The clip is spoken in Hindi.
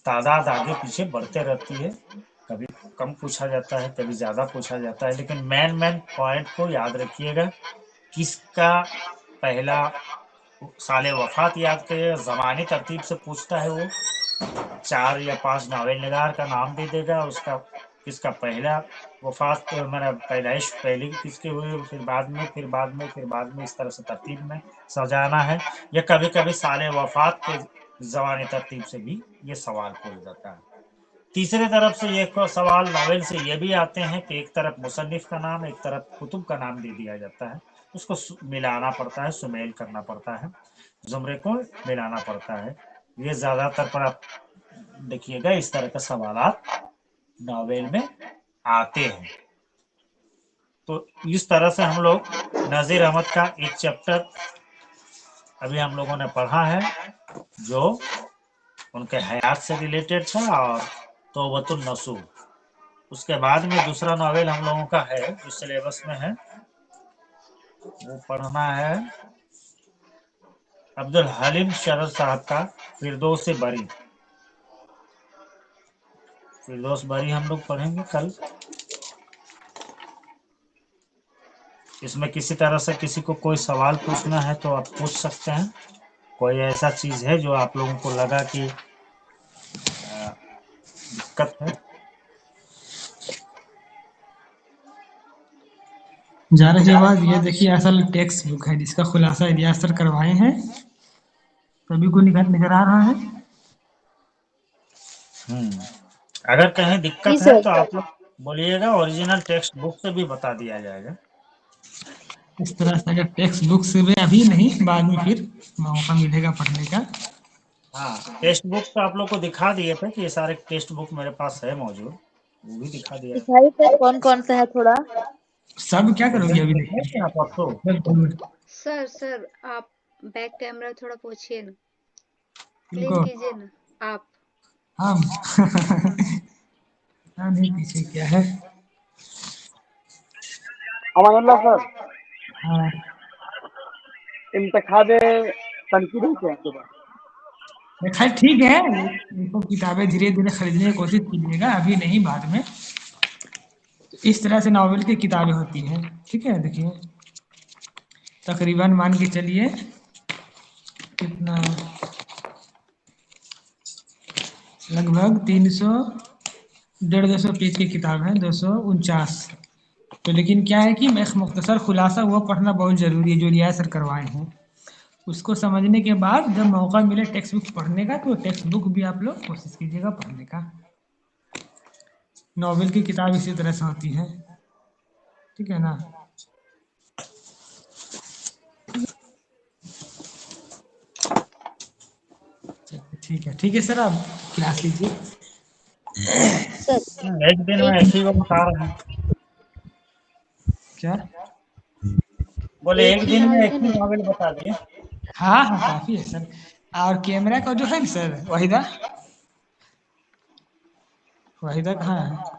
तादाद आगे पीछे बढ़ते रहती है, कभी कम पूछा जाता है, कभी ज़्यादा पूछा जाता है, लेकिन मेन पॉइंट को याद रखिएगा। किसका पहला साले वफात याद करिएगा, ज़मानी तरतीब से पूछता है वो, 4 या 5 नावल निगार का नाम दे देगा, उसका किसका पहला वफात मैंने पैदाइश पहली किसकी हुई, फिर बाद में, फिर बाद में, फिर बाद में, इस तरह से तरतीब में सजाना है। या कभी-कभी साले वफात के ज़मानी तरतीब से भी ये सवाल पूछ जाता है। तीसरे तरफ से ये सवाल नॉवेल से ये भी आते हैं कि एक तरफ मुसन्निफ का नाम, एक तरफ कुतुब का नाम दे दिया जाता है, उसको मिलाना पड़ता है, सुमेल करना पड़ता है, जुमरे को मिलाना पड़ता है। ये ज़्यादातर पर आप देखिएगा इस तरह के सवालात नॉवेल में आते हैं। तो इस तरह से हम लोग नज़ीर अहमद का एक चैप्टर अभी हम लोगों ने पढ़ा है, जो उनके हयात से रिलेटेड था, और तौबतुन नसूह। उसके बाद में दूसरा नॉवेल हम लोगों का है जो सिलेबस में है, वो पढ़ना है अब्दुल हलीम शरद साहब का फिरदौस बरी। फिरदौस बरी हम लोग पढ़ेंगे कल। इसमें किसी तरह से किसी को कोई सवाल पूछना है तो आप पूछ सकते हैं। कोई ऐसा चीज है जो आप लोगों को लगा कि दिक्कत है? जाने के बाद ये देखिए असल टेक्स्ट बुक है जिसका खुलासा इलियास सर करवाए हैं, सभी को नजर आ रहा है। अगर कहीं दिक्कत है तो आप लोग बोलिएगा, ओरिजिनल टेक्स्ट बुक से भी बता दिया जाएगा। इस तरह से अगर टेक्स्ट बुक से भी अभी नहीं, बाद में फिर मौका मिलेगा पढ़ने का। हाँ, टेक्स्ट बुक तो आप लोग को दिखा दिए थे कि ये सारे टेक्स्ट बुक मेरे पास है मौजूद, वो भी दिखा दिया। दिखाई सर कौन कौन सा है थोड़ा? सब क्या करोगे अभी देखिए। सर आप बैक कैमरा थोड़ा पूछिए ना, क्लीन इनको कीजिए ना आप। हम नहीं पीछे क्या है। अमानुल्लाह सर, हाँ इंतखाबे तनकीद है क्या आपके पास? खैर ठीक है, इनको किताबें धीरे धीरे खरीदने की कोशिश कीजिएगा, अभी नहीं बाद में। इस तरह से नॉवेल की किताबें होती हैं, ठीक है। देखिए तकरीबन मान के चलिए कितना, लगभग 300 150 पेज की किताब है, 249। तो लेकिन क्या है कि एक मुख्तसर खुलासा वो पढ़ना बहुत ज़रूरी है जो रियाज सर करवाए हैं। उसको समझने के बाद जब मौका मिले टेक्स्ट बुक पढ़ने का, तो टेक्स्ट बुक भी आप लोग कोशिश कीजिएगा पढ़ने का। नॉवेल की किताब इसी तरह से होती है, ठीक है ना। ठीक है सर, आप क्लास लीजिए। एक दिन में एक ही वो बता रहे हैं। क्या बोले एक दिन में एक ही नॉवेल बता दिए। हाँ काफी है सर। और कैमरा का जो है ना सर, वाहिदा कहाँ है?